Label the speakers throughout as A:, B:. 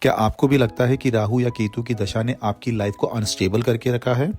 A: क्या आपको भी लगता है कि राहु या केतु की दशा ने आपकी लाइफ को अनस्टेबल करके रखा है?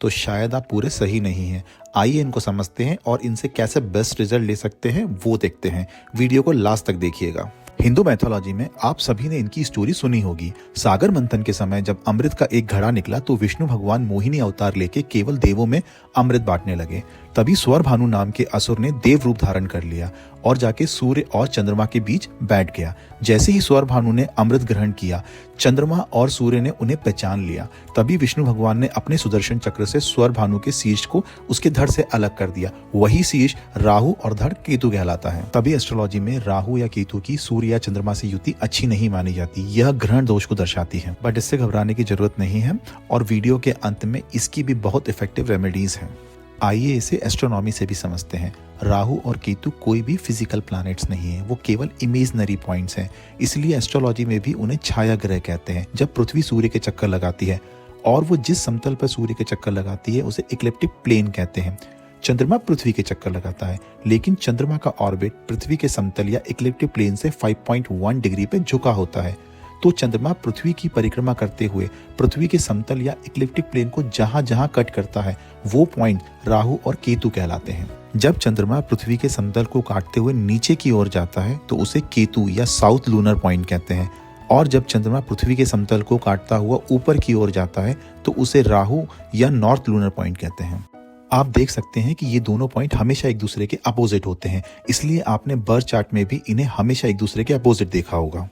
A: तो शायद आप पूरे सही नहीं हैं। आइए इनको समझते हैं और इनसे कैसे बेस्ट रिजल्ट ले सकते हैं वो देखते हैं। वीडियो को लास्ट तक देखिएगा। हिंदू मैथोलॉजी में आप सभी ने इनकी स्टोरी सुनी होगी। सागर मंथन के समय जब अमृत का एक घड़ा निकला तो विष्णु भगवान मोहिनी अवतार लेके केवल देवों में अमृत बांटने लगे। तभी स्वर भानु नाम के असुर ने देव रूप धारण कर लिया और जाके सूर्य और चंद्रमा के बीच बैठ गया। जैसे ही स्वर भानु ने अमृत ग्रहण किया, चंद्रमा और सूर्य ने उन्हें पहचान लिया। तभी विष्णु भगवान ने अपने सुदर्शन चक्र से स्वर भानु के शीर्ष को उसके धड़ से अलग कर दिया। वही शीर्ष राहु और धड़ केतु कहलाता है। तभी एस्ट्रोलॉजी में राहु या केतु की सूर्य या चंद्रमा से युति अच्छी नहीं मानी जाती। यह ग्रहण दोष को दर्शाती है, बट इससे घबराने की जरूरत नहीं है और वीडियो के अंत में इसकी भी बहुत इफेक्टिव रेमेडीज हैं। आइए इसे एस्ट्रोनॉमी से भी समझते हैं। राहु और केतु कोई भी फिजिकल प्लैनेट्स नहीं है, वो केवल इमेजनरी पॉइंट्स हैं। इसलिए एस्ट्रोलॉजी में भी उन्हें छाया ग्रह कहते हैं। जब पृथ्वी सूर्य के चक्कर लगाती है और वो जिस समतल पर सूर्य के चक्कर लगाती है उसे इक्लिप्टिक प्लेन कहते हैं। चंद्रमा पृथ्वी के चक्कर लगाता है, लेकिन चंद्रमा का ऑर्बिट पृथ्वी के समतल या इक्लिप्टिक प्लेन से 5.1 डिग्री पे झुका होता है। तो चंद्रमा पृथ्वी की परिक्रमा करते हुए पृथ्वी के समतल या इक्लिप्टिक प्लेन को जहां जहां कट करता है वो पॉइंट राहु और केतु कहलाते हैं। जब चंद्रमा पृथ्वी के समतल को काटते हुए नीचे की ओर जाता है तो उसे केतु या साउथ लूनर पॉइंट कहते हैं, और जब चंद्रमा पृथ्वी के समतल को काटता हुआ ऊपर की ओर जाता है तो उसे राहु या नॉर्थ लूनर पॉइंट कहते हैं। आप देख सकते हैं कि ये दोनों पॉइंट हमेशा एक दूसरे के अपोजिट होते हैं, इसलिए आपने बर्थ चार्ट में भी इन्हें हमेशा एक दूसरे के अपोजिट देखा होगा।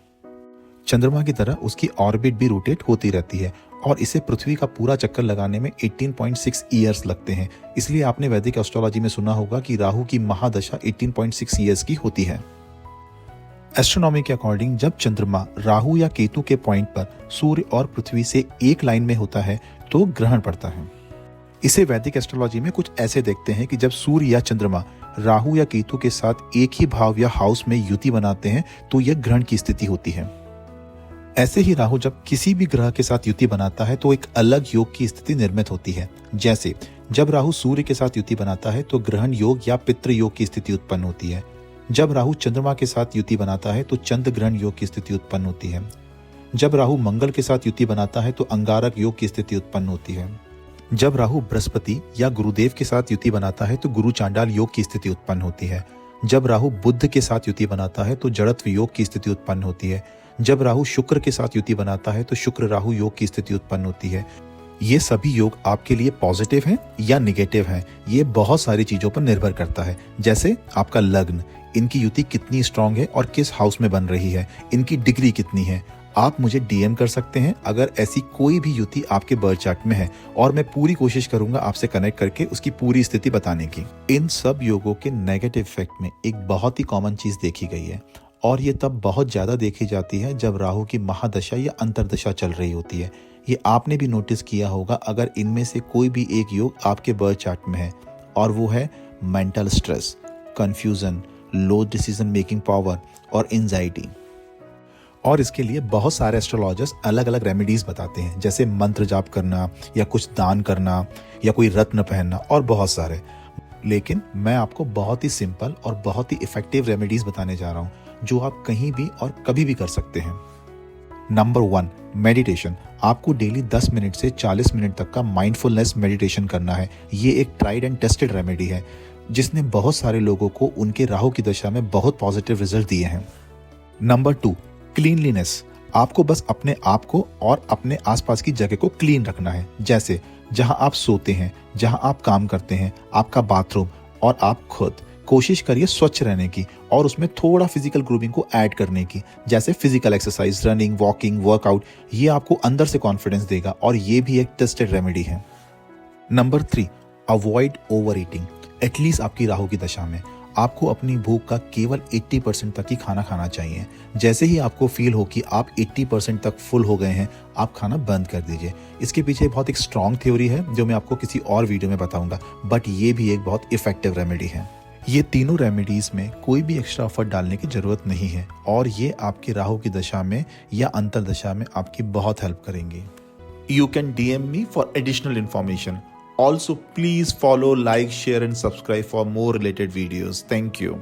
A: चंद्रमा की तरह उसकी ऑर्बिट भी रोटेट होती रहती है और इसे पृथ्वी का पूरा चक्कर लगाने में 18.6 ईयर्स लगते हैं। इसलिए आपने वैदिक एस्ट्रोलॉजी में सुना होगा कि राहु की महादशा 18.6 ईयर्स की होती है। एस्ट्रोनॉमी के अकॉर्डिंग जब चंद्रमा राहु या केतु के पॉइंट पर सूर्य और पृथ्वी से एक लाइन में होता है तो ग्रहण पड़ता है। इसे वैदिक एस्ट्रोलॉजी में कुछ ऐसे देखते हैं कि जब सूर्य या चंद्रमा राहु या केतु के साथ एक ही भाव या हाउस में युति बनाते हैं तो यह ग्रहण की स्थिति होती है। ऐसे ही राहु जब किसी भी ग्रह के साथ युति बनाता है तो एक अलग योग की स्थिति निर्मित होती है। जैसे जब राहु सूर्य के साथ युति बनाता है तो ग्रहण योग या पितृ योग की स्थिति उत्पन्न होती है। जब राहु चंद्रमा के साथ युति बनाता है तो चंद्र ग्रहण योग की स्थिति उत्पन्न होती है। जब राहु मंगल के साथ युति बनाता है तो अंगारक योग की स्थिति उत्पन्न होती है। जब राहु बृहस्पति या गुरुदेव के साथ युति बनाता है तो गुरु चांडाल योग की स्थिति उत्पन्न होती है। जब राहु बुध के साथ युति बनाता है तो जड़त्व योग की स्थिति उत्पन्न होती है। जब राहु शुक्र के साथ युति बनाता है तो शुक्र राहु योग की स्थिति उत्पन्न होती है। ये सभी योग आपके लिए पॉजिटिव हैं या निगेटिव हैं, ये बहुत सारी चीजों पर निर्भर करता है। जैसे आपका लग्न, इनकी युति कितनी स्ट्रांग है और किस हाउस में बन रही है, इनकी डिग्री कितनी है। आप मुझे डीएम कर सकते हैं अगर ऐसी कोई भी युति आपके बर्थ चार्ट में है और मैं पूरी कोशिश करूंगा आपसे कनेक्ट करके उसकी पूरी स्थिति बताने की। इन सब योगों के नेगेटिव इफेक्ट में एक बहुत ही कॉमन चीज देखी गई है और ये तब बहुत ज्यादा देखी जाती है जब राहु की महादशा या अंतरदशा चल रही होती है। ये आपने भी नोटिस किया होगा अगर इनमें से कोई भी एक योग आपके बर्थ चार्ट में है, और वो है मेंटल स्ट्रेस, कंफ्यूजन, लो डिसीजन मेकिंग पावर और एंजाइटी। और इसके लिए बहुत सारे एस्ट्रोलॉजर्स अलग अलग रेमेडीज बताते हैं, जैसे मंत्र जाप करना या कुछ दान करना या कोई रत्न पहनना और बहुत सारे। लेकिन मैं आपको बहुत ही सिंपल और बहुत ही इफेक्टिव रेमेडीज बताने जा रहा हूँ जो आप कहीं भी और कभी भी कर सकते हैं। Number 1, meditation. आपको डेली 10 मिनट से 40 मिनट तक का माइंडफुलनेस मेडिटेशन करना है। ये एक ट्राइड एंड टेस्टेड रेमेडी है जिसने बहुत सारे लोगों को उनके राहु की दशा में बहुत पॉजिटिव रिजल्ट दिए हैं। Number 2, cleanliness. आपको बस अपने आप को और अपने आसपास की जगह को क्लीन रखना है। जैसे जहां आप सोते हैं, जहां आप काम करते हैं, आपका बाथरूम और आप खुद। कोशिश करिए स्वच्छ रहने की और उसमें थोड़ा फिजिकल ग्रूमिंग को ऐड करने की, जैसे physical exercise, running, walking, workout. ये आपको अंदर से कॉन्फिडेंस देगा और ये भी एक टेस्टेड रेमेडी है। Number 3, avoid over eating. At least आपकी राहु की दशा में आपको अपनी भूख का केवल 80% तक ही खाना खाना चाहिए। जैसे ही आपको फील हो कि आप 80% तक फुल हो गए हैं, आप खाना बंद कर दीजिए। इसके पीछे बहुत एक स्ट्रॉन्ग थ्योरी है जो मैं आपको किसी और वीडियो में बताऊंगा, बट ये भी एक बहुत इफेक्टिव रेमेडी है। ये तीनों रेमेडीज में कोई भी एक्स्ट्रा एफर्ट डालने की जरूरत नहीं है और ये आपकी राहु की दशा में या अंतरदशा में आपकी बहुत हेल्प करेंगी। You can DM me for additional information. Also, please follow, like, share and subscribe for more related videos. Thank you.